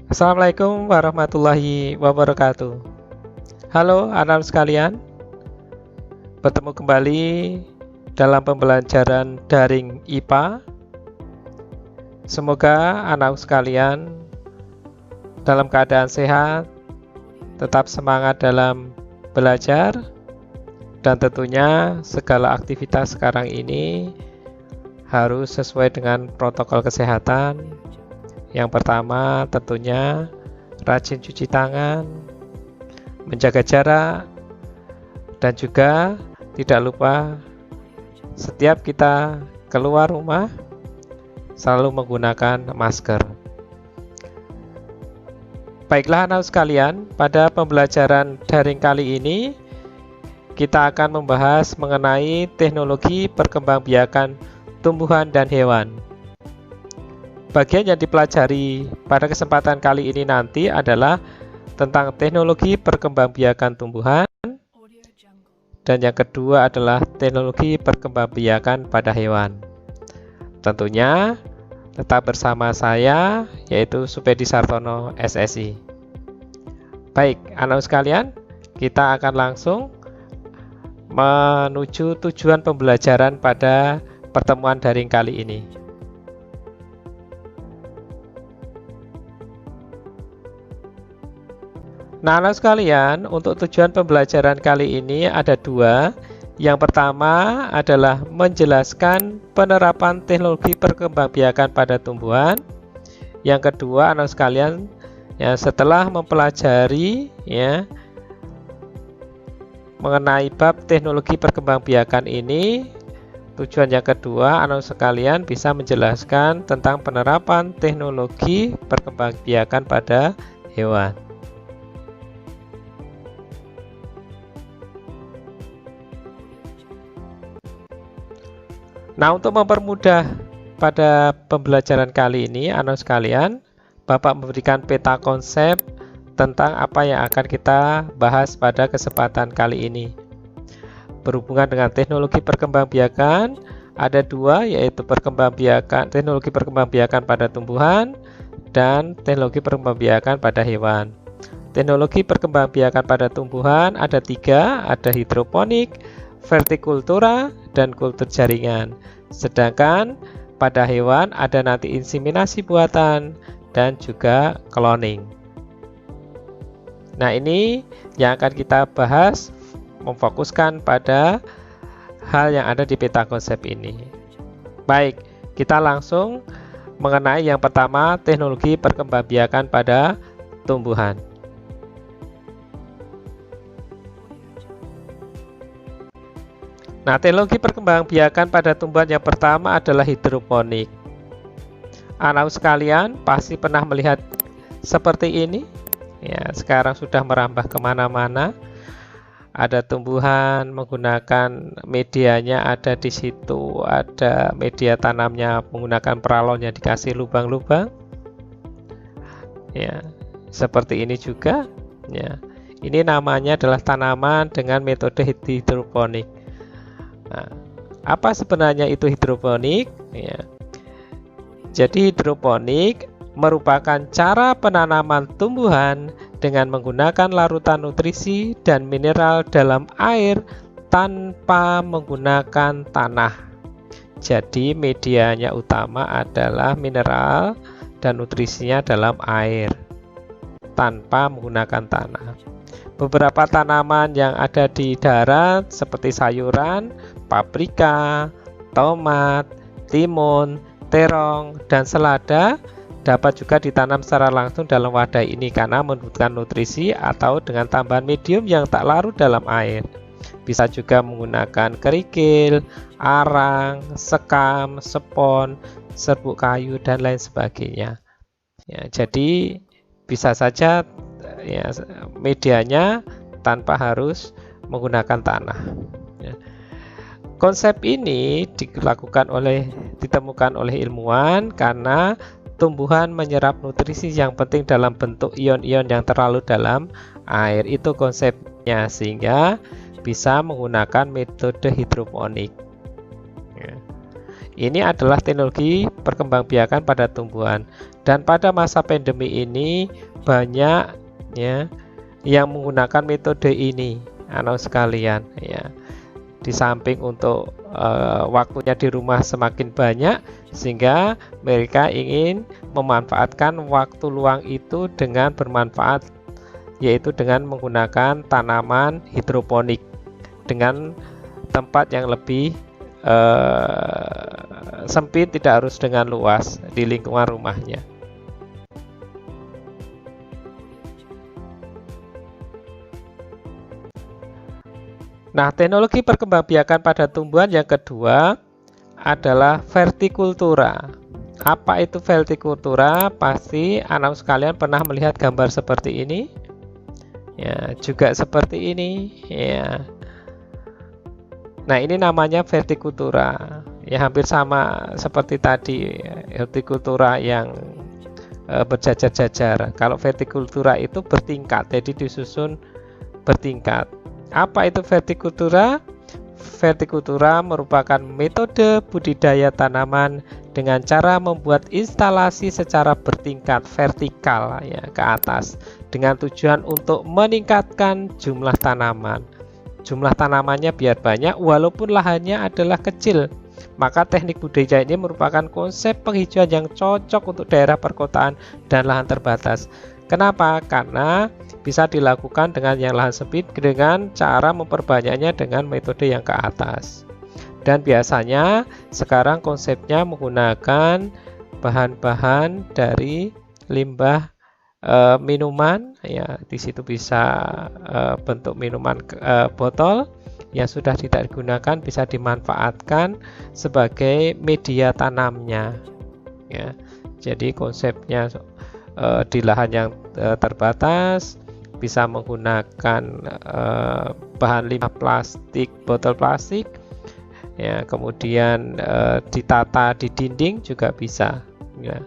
Assalamualaikum warahmatullahi wabarakatuh. Halo anak sekalian, bertemu kembali dalam pembelajaran daring IPA. Semoga anak sekalian dalam keadaan sehat, tetap semangat dalam belajar, dan tentunya segala aktivitas sekarang ini harus sesuai dengan protokol kesehatan. Yang pertama tentunya rajin cuci tangan, menjaga jarak, dan juga tidak lupa setiap kita keluar rumah selalu menggunakan masker. Baiklah anak sekalian, pada pembelajaran daring kali ini kita akan membahas mengenai teknologi perkembangbiakan tumbuhan dan hewan. Bagian yang dipelajari pada kesempatan kali ini nanti adalah tentang teknologi perkembangbiakan tumbuhan, dan yang kedua adalah teknologi perkembangbiakan pada hewan. Tentunya tetap bersama saya, yaitu Supedi Sartono, SSI. Baik, anak sekalian, kita akan langsung menuju tujuan pembelajaran pada pertemuan daring kali ini. Nah, anak sekalian, untuk tujuan pembelajaran kali ini ada dua. Yang pertama adalah menjelaskan penerapan teknologi perkembangbiakan pada tumbuhan. Yang kedua, anak sekalian, setelah mempelajari mengenai bab teknologi perkembangbiakan ini, tujuan yang kedua, anak sekalian bisa menjelaskan tentang penerapan teknologi perkembangbiakan pada hewan. Nah, untuk mempermudah pada pembelajaran kali ini, anak sekalian, Bapak memberikan peta konsep tentang apa yang akan kita bahas pada kesempatan kali ini. Berhubungan dengan teknologi perkembangbiakan, ada dua, yaitu teknologi perkembangbiakan pada tumbuhan dan teknologi perkembangbiakan pada hewan. Teknologi perkembangbiakan pada tumbuhan ada tiga, ada hidroponik, vertikultura, dan kultur jaringan. Sedangkan pada hewan ada nanti inseminasi buatan dan juga cloning. Nah, ini yang akan kita bahas, memfokuskan pada hal yang ada di peta konsep ini. Baik, kita langsung mengenai yang pertama, teknologi perkembangbiakan pada tumbuhan. Nah, teknologi perkembangbiakan pada tumbuhan yang pertama adalah hidroponik. Anak sekalian pasti pernah melihat seperti ini. Ya, sekarang sudah merambah kemana-mana. Ada tumbuhan menggunakan medianya ada di situ, ada media tanamnya menggunakan peralon yang dikasih lubang-lubang. Ya, seperti ini juga. Ya, ini namanya adalah tanaman dengan metode hidroponik. Nah, apa sebenarnya itu hidroponik? Ya. Jadi hidroponik merupakan cara penanaman tumbuhan dengan menggunakan larutan nutrisi dan mineral dalam air tanpa menggunakan tanah. Jadi medianya utama adalah mineral dan nutrisinya dalam air tanpa menggunakan tanah. Beberapa tanaman yang ada di darat seperti sayuran, paprika, tomat, timun, terong, dan selada dapat juga ditanam secara langsung dalam wadah ini karena membutuhkan nutrisi atau dengan tambahan medium yang tak larut dalam air. Bisa juga menggunakan kerikil, arang, sekam, spons, serbuk kayu, dan lain sebagainya. Ya, jadi bisa saja ya, medianya tanpa harus menggunakan tanah. Ya. Konsep ini ditemukan oleh ilmuwan karena tumbuhan menyerap nutrisi yang penting dalam bentuk ion-ion yang terlalu dalam air. Itu konsepnya, sehingga bisa menggunakan metode hidroponik. Ini adalah teknologi perkembangbiakan pada tumbuhan, dan pada masa pandemi ini banyak ya yang menggunakan metode ini, anak sekalian ya. Di samping untuk waktunya di rumah semakin banyak, sehingga mereka ingin memanfaatkan waktu luang itu dengan bermanfaat, yaitu dengan menggunakan tanaman hidroponik dengan tempat yang lebih sempit, tidak harus dengan luas di lingkungan rumahnya. Nah, teknologi perkembangbiakan pada tumbuhan yang kedua adalah vertikultura. Apa itu vertikultura? Pasti anak sekalian pernah melihat gambar seperti ini. Ya, juga seperti ini, ya. Nah, ini namanya vertikultura. Ya, hampir sama seperti tadi hortikultura yang berjajar-jajar. Kalau vertikultura itu bertingkat, jadi disusun bertingkat. Apa itu vertikultura? Vertikultura merupakan metode budidaya tanaman dengan cara membuat instalasi secara bertingkat vertikal ya ke atas dengan tujuan untuk meningkatkan jumlah tanaman. Jumlah tanamannya biar banyak walaupun lahannya adalah kecil. Maka teknik budidaya ini merupakan konsep penghijauan yang cocok untuk daerah perkotaan dan lahan terbatas. Kenapa? Karena bisa dilakukan dengan yang lahan sempit dengan cara memperbanyaknya dengan metode yang ke atas. Dan biasanya sekarang konsepnya menggunakan bahan-bahan dari limbah minuman ya. Di situ bisa bentuk minuman botol yang sudah tidak digunakan bisa dimanfaatkan sebagai media tanamnya ya. Jadi konsepnya di lahan yang terbatas bisa menggunakan bahan limbah plastik, botol plastik ya, kemudian ditata di dinding juga bisa ya.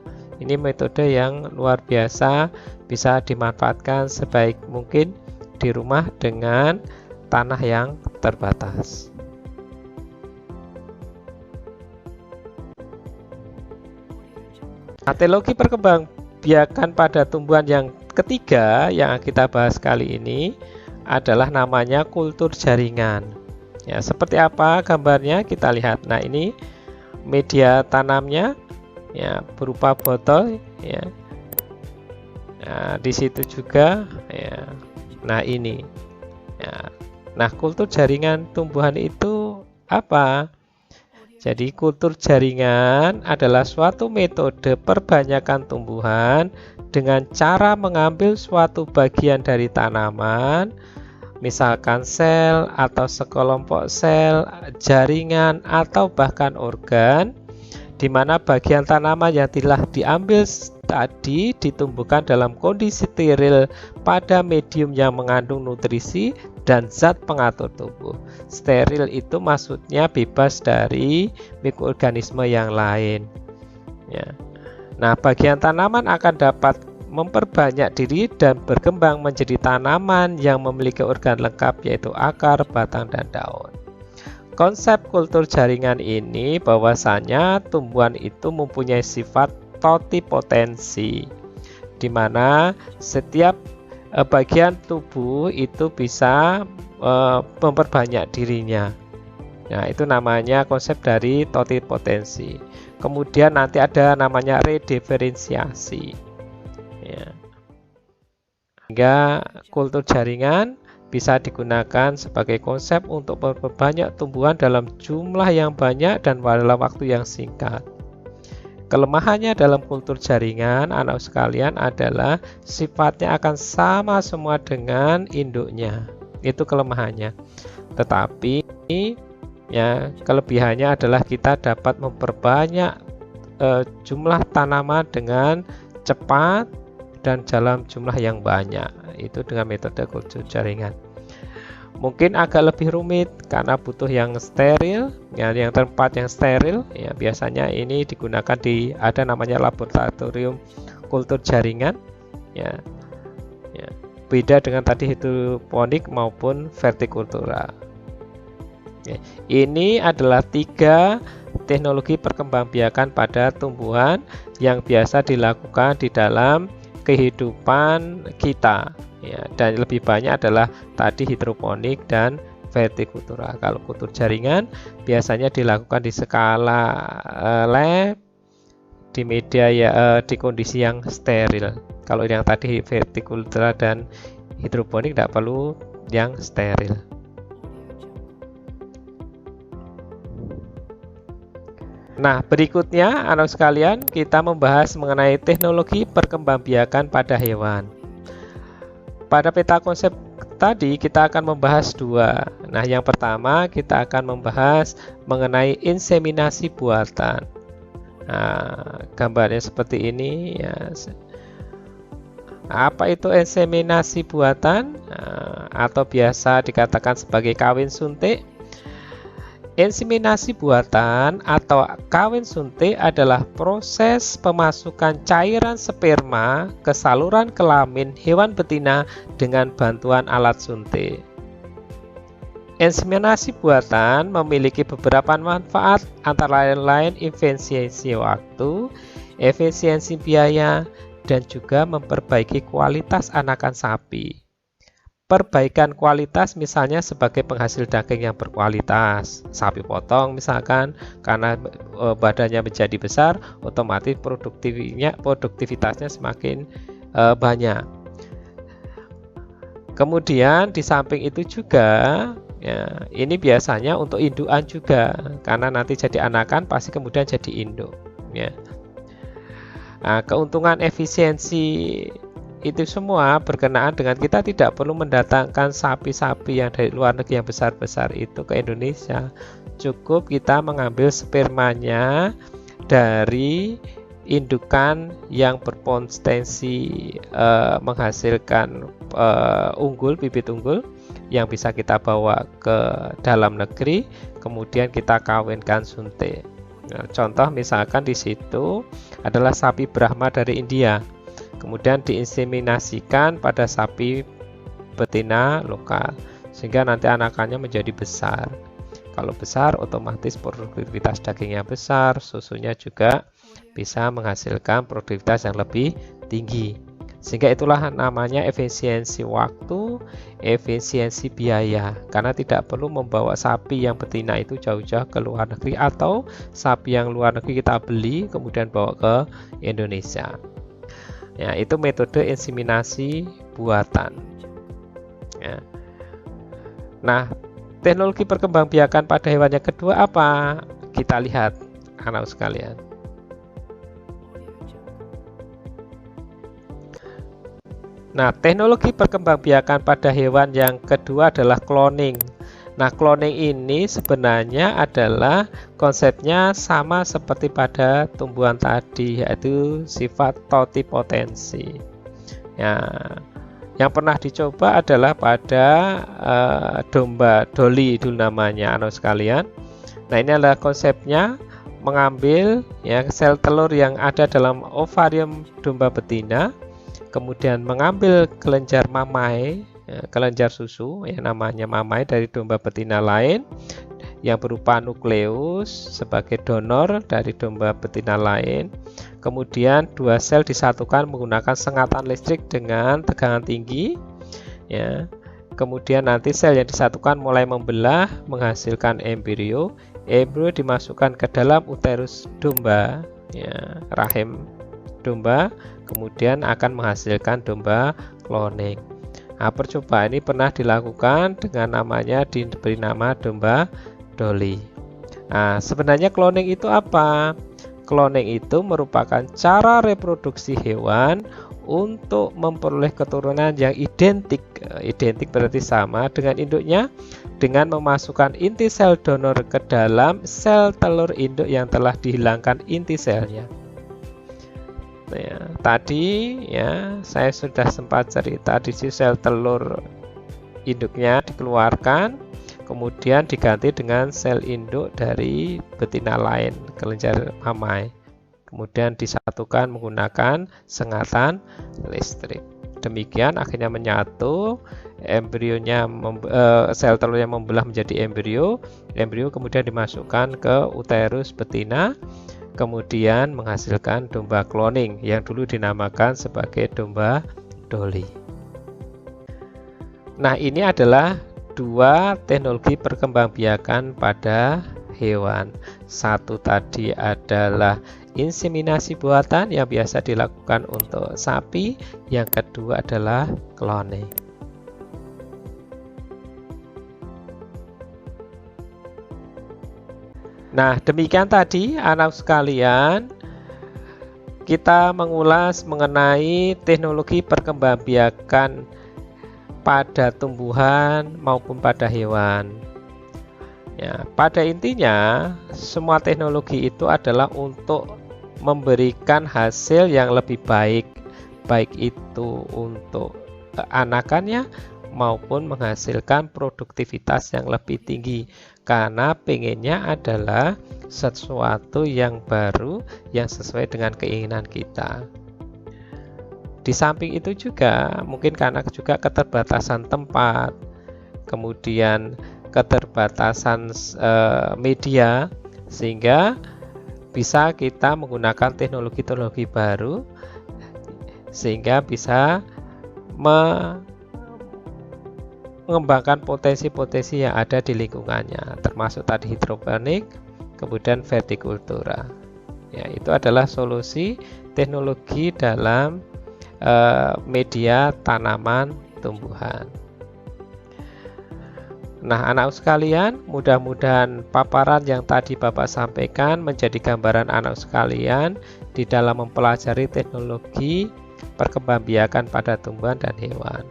Ini metode yang luar biasa, bisa dimanfaatkan sebaik mungkin di rumah dengan tanah yang terbatas. Teknologi perkembangbiakan pada tumbuhan yang ketiga yang kita bahas kali ini adalah namanya kultur jaringan. Ya, seperti apa gambarnya kita lihat. Nah, ini media tanamnya ya berupa botol ya. Nah, di situ juga ya. Nah, ini. Ya. Nah, kultur jaringan tumbuhan itu apa? Jadi kultur jaringan adalah suatu metode perbanyakan tumbuhan dengan cara mengambil suatu bagian dari tanaman, misalkan sel atau sekelompok sel, jaringan atau bahkan organ, di mana bagian tanaman yang telah diambil tadi ditumbuhkan dalam kondisi steril pada medium yang mengandung nutrisi dan zat pengatur tubuh. Steril itu maksudnya bebas dari mikroorganisme yang lain. Ya. Nah, bagian tanaman akan dapat memperbanyak diri dan berkembang menjadi tanaman yang memiliki organ lengkap yaitu akar, batang, dan daun. Konsep kultur jaringan ini bahwasanya tumbuhan itu mempunyai sifat totipotensi, di mana setiap bagian tubuh itu bisa memperbanyak dirinya. Nah, itu namanya konsep dari totipotensi. Kemudian nanti ada namanya rediferensiasi. Ya. Sehingga kultur jaringan bisa digunakan sebagai konsep untuk memperbanyak tumbuhan dalam jumlah yang banyak dan dalam waktu yang singkat. Kelemahannya dalam kultur jaringan anak sekalian adalah sifatnya akan sama semua dengan induknya. Itu kelemahannya. Tetapi ya kelebihannya adalah kita dapat memperbanyak jumlah tanaman dengan cepat dan dalam jumlah yang banyak. Itu dengan metode kultur jaringan. Mungkin agak lebih rumit karena butuh yang steril, ya, yang tempat yang steril. Ya, biasanya ini digunakan di ada namanya laboratorium kultur jaringan. Ya, ya. Beda dengan tadi hidroponik maupun vertikultura. Ya, ini adalah 3 teknologi perkembangbiakan pada tumbuhan yang biasa dilakukan di dalam kehidupan kita, ya, dan lebih banyak adalah tadi hidroponik dan vertikultura. Kalau kultur jaringan biasanya dilakukan di skala lab, di media di kondisi yang steril. Kalau yang tadi vertikultura dan hidroponik tidak perlu yang steril. Nah, berikutnya anak sekalian, kita membahas mengenai teknologi perkembangbiakan pada hewan. Pada peta konsep tadi kita akan membahas dua. Nah, yang pertama kita akan membahas mengenai inseminasi buatan. Nah, gambarnya seperti ini ya. Apa itu inseminasi buatan atau biasa dikatakan sebagai kawin suntik? Inseminasi buatan atau kawin suntik adalah proses pemasukan cairan sperma ke saluran kelamin hewan betina dengan bantuan alat suntik. Inseminasi buatan memiliki beberapa manfaat, antara lain efisiensi waktu, efisiensi biaya, dan juga memperbaiki kualitas anakan sapi. Perbaikan kualitas misalnya sebagai penghasil daging yang berkualitas. Sapi potong misalkan, karena badannya menjadi besar, otomatis produktivitasnya semakin banyak. Kemudian di samping itu juga ya, ini biasanya untuk indukan juga, karena nanti jadi anakan pasti kemudian jadi induk. Ya. Nah, keuntungan efisiensi itu semua berkenaan dengan kita tidak perlu mendatangkan sapi-sapi yang dari luar negeri yang besar-besar itu ke Indonesia. Cukup kita mengambil spermanya dari indukan yang berpotensi menghasilkan bibit unggul yang bisa kita bawa ke dalam negeri, kemudian kita kawinkan suntik. Nah, contoh misalkan di situ adalah sapi Brahma dari India, kemudian diinseminasikan pada sapi betina lokal, sehingga nanti anakannya menjadi besar. Kalau besar, otomatis produktivitas dagingnya besar, susunya juga bisa menghasilkan produktivitas yang lebih tinggi. Sehingga itulah namanya efisiensi waktu, efisiensi biaya, karena tidak perlu membawa sapi yang betina itu jauh-jauh ke luar negeri, atau sapi yang luar negeri kita beli kemudian bawa ke Indonesia. Ya, itu metode inseminasi buatan. Ya. Nah, teknologi perkembangbiakan pada hewan yang kedua apa? Kita lihat anak sekalian. Nah, teknologi perkembangbiakan pada hewan yang kedua adalah cloning. Nah, cloning ini sebenarnya adalah konsepnya sama seperti pada tumbuhan tadi, yaitu sifat totipotensi. Ya, yang pernah dicoba adalah pada domba Dolly dulu namanya, anak sekalian. Nah, ini adalah konsepnya, mengambil ya sel telur yang ada dalam ovarium domba betina, kemudian mengambil kelenjar mamai, ya, kelenjar susu yang namanya mamai dari domba betina lain yang berupa nukleus sebagai donor dari domba betina lain. Kemudian dua sel disatukan menggunakan sengatan listrik dengan tegangan tinggi. Ya. Kemudian nanti sel yang disatukan mulai membelah menghasilkan embrio. Embrio dimasukkan ke dalam uterus domba, ya, rahim domba, kemudian akan menghasilkan domba cloning. Nah, percobaan ini pernah dilakukan dengan namanya diberi nama domba Dolly. Nah, sebenarnya cloning itu apa? Cloning itu merupakan cara reproduksi hewan untuk memperoleh keturunan yang identik. Identik berarti sama dengan induknya, dengan memasukkan inti sel donor ke dalam sel telur induk yang telah dihilangkan inti selnya. Ya, tadi ya saya sudah sempat cerita di sini sel telur induknya dikeluarkan, kemudian diganti dengan sel induk dari betina lain, kelenjar mamai, kemudian disatukan menggunakan sengatan listrik. demikian akhirnya menyatu, embrionya sel telurnya membelah menjadi embrio kemudian dimasukkan ke uterus betina, kemudian menghasilkan domba cloning yang dulu dinamakan sebagai domba Dolly. Nah, ini adalah dua teknologi perkembangbiakan pada hewan. Satu tadi adalah inseminasi buatan yang biasa dilakukan untuk sapi, yang kedua adalah cloning. Nah, demikian tadi anak sekalian, kita mengulas mengenai teknologi perkembangbiakan pada tumbuhan maupun pada hewan. Ya, pada intinya semua teknologi itu adalah untuk memberikan hasil yang lebih baik, baik itu untuk anakannya maupun menghasilkan produktivitas yang lebih tinggi, karena pengennya adalah sesuatu yang baru yang sesuai dengan keinginan kita. Di samping itu juga mungkin karena juga keterbatasan tempat, kemudian keterbatasan media, sehingga bisa kita menggunakan teknologi-teknologi baru sehingga bisa mengembangkan potensi-potensi yang ada di lingkungannya, termasuk tadi hidroponik, kemudian vertikultura. Ya, itu adalah solusi teknologi dalam media tanaman tumbuhan. Nah, anak sekalian, mudah-mudahan paparan yang tadi Bapak sampaikan menjadi gambaran anak sekalian di dalam mempelajari teknologi perkembangbiakan pada tumbuhan dan hewan.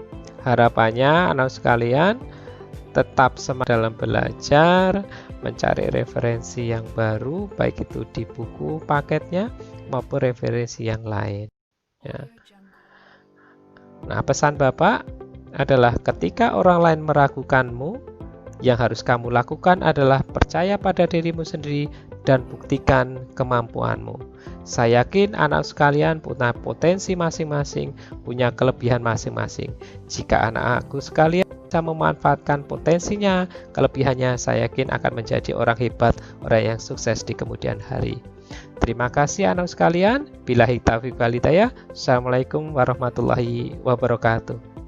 Harapannya anak sekalian tetap semangat dalam belajar, mencari referensi yang baru, baik itu di buku paketnya maupun referensi yang lain. Ya. Nah, pesan Bapak adalah ketika orang lain meragukanmu, yang harus kamu lakukan adalah percaya pada dirimu sendiri dan buktikan kemampuanmu. Saya yakin anak sekalian punya potensi masing-masing, punya kelebihan masing-masing. Jika anak-anakku sekalian bisa memanfaatkan potensinya, kelebihannya, saya yakin akan menjadi orang hebat, orang yang sukses di kemudian hari. Terima kasih anak sekalian. Billahi taufiq wal hidayah. Assalamualaikum warahmatullahi wabarakatuh.